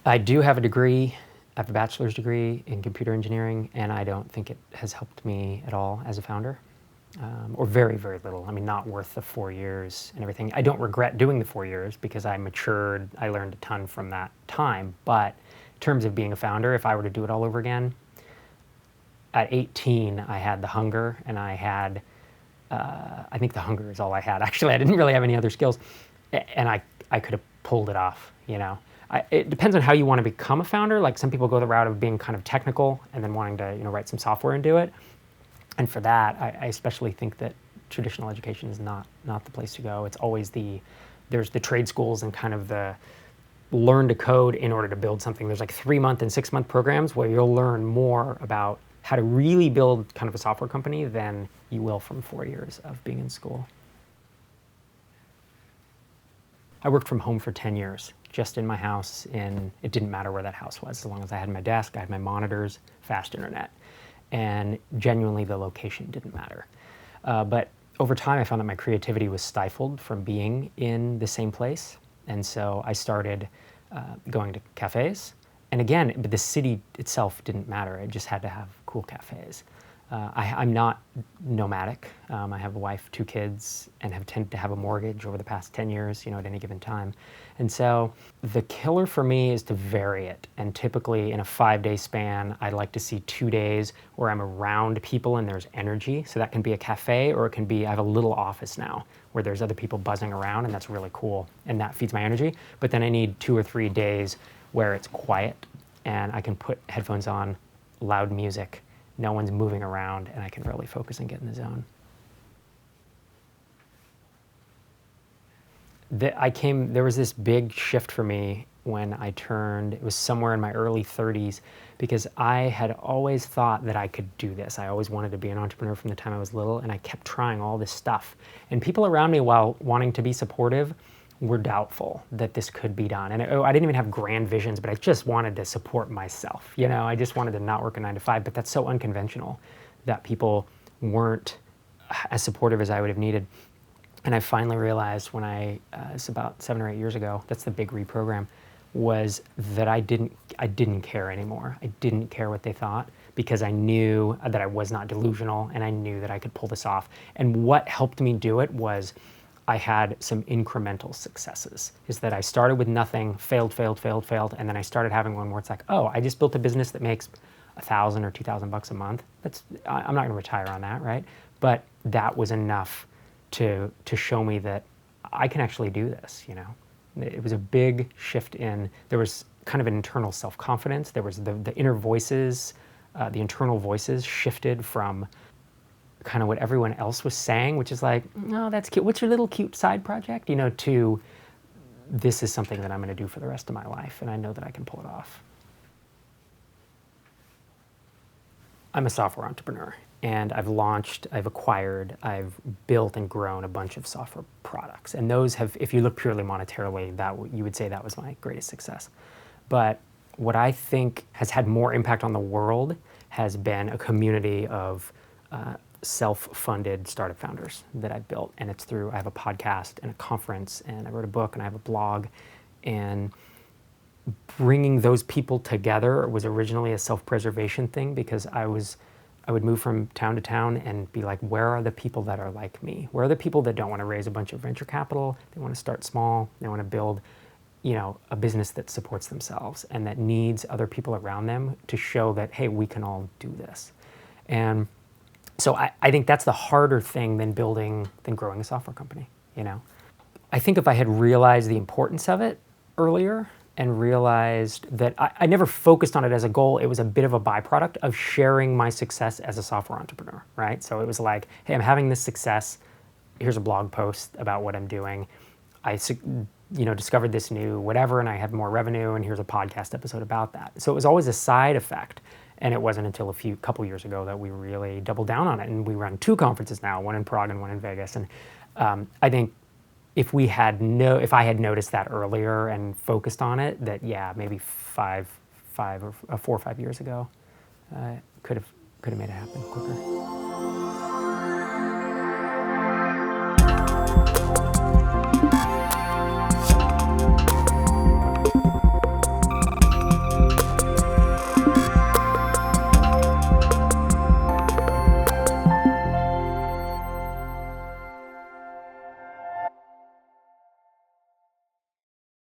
I do have a degree. I have a bachelor's degree in computer engineering, and I don't think it has helped me at all as a founder, or very, very little. I mean, not worth the 4 years and everything. I don't regret doing the 4 years because I matured. I learned a ton from that time. But in terms of being a founder, if I were to do it all over again, at 18, I had the hunger, and I had, I think the hunger is all I had. Actually, I didn't really have any other skills, and I could have pulled it off, you know. It depends on how you want to become a founder. Like some people go the route of being kind of technical and then wanting to, write some software and do it. And for that, I especially think that traditional education is not the place to go. It's always there's the trade schools and kind of the learn to code in order to build something. There's like 3-month and 6-month programs where you'll learn more about how to really build kind of a software company than you will from 4 years of being in school. I worked from home for 10 years, just in my house, and it didn't matter where that house was, as long as I had my desk, I had my monitors, fast internet, and genuinely the location didn't matter. But over time, I found that my creativity was stifled from being in the same place, and so I started going to cafes. And again, but the city itself didn't matter. It just had to have cool cafes. I'm not nomadic. I have a wife, 2 kids, and have tended to have a mortgage over the past 10 years, at any given time. And so the killer for me is to vary it. And typically in a 5-day span, I like to see 2 days where I'm around people and there's energy. So that can be a cafe, or it can be, I have a little office now where there's other people buzzing around, and that's really cool. And that feeds my energy. But then I need 2 or 3 days where it's quiet and I can put headphones on, loud music, no one's moving around, and I can really focus and get in the zone. There was this big shift for me when I turned, it was somewhere in my early 30s, because I had always thought that I could do this. I always wanted to be an entrepreneur from the time I was little, and I kept trying all this stuff. And people around me, while wanting to be supportive, were doubtful that this could be done. And I didn't even have grand visions, but I just wanted to support myself. I just wanted to not work a 9-to-5, but that's so unconventional that people weren't as supportive as I would have needed. And I finally realized when it's about 7 or 8 years ago, that's the big reprogram, was that I didn't care anymore. I didn't care what they thought, because I knew that I was not delusional, and I knew that I could pull this off. And what helped me do it was I had some incremental successes. Is that I started with nothing, failed, and then I started having one where it's like, oh, I just built a business that makes $1,000 or $2,000 a month. I'm not going to retire on that, right? But that was enough to show me that I can actually do this. It was a big shift there was kind of an internal self-confidence. There was the inner voices, the internal voices shifted from kind of what everyone else was saying, which is like, oh, that's cute. What's your little cute side project? To this is something that I'm going to do for the rest of my life, and I know that I can pull it off. I'm a software entrepreneur, and I've acquired, I've built and grown a bunch of software products. And those have, if you look purely monetarily, you would say that was my greatest success. But what I think has had more impact on the world has been a community of self-funded startup founders that I've built. And it's through, I have a podcast and a conference, and I wrote a book, and I have a blog. And bringing those people together was originally a self-preservation thing, because I would move from town to town and be like, where are the people that are like me? Where are the people that don't want to raise a bunch of venture capital? They want to start small. They want to build, a business that supports themselves and that needs other people around them to show that, hey, we can all do this. And so I think that's the harder thing than growing a software company, I think if I had realized the importance of it earlier and realized that I never focused on it as a goal, it was a bit of a byproduct of sharing my success as a software entrepreneur, right? So it was like, hey, I'm having this success. Here's a blog post about what I'm doing. I discovered this new whatever, and I had more revenue, and here's a podcast episode about that. So it was always a side effect. And it wasn't until a couple years ago that we really doubled down on it. And we run 2 conferences now, one in Prague and one in Vegas. And I think if I had noticed that earlier and focused on it, that maybe 4 or 5 years ago, could have made it happen quicker.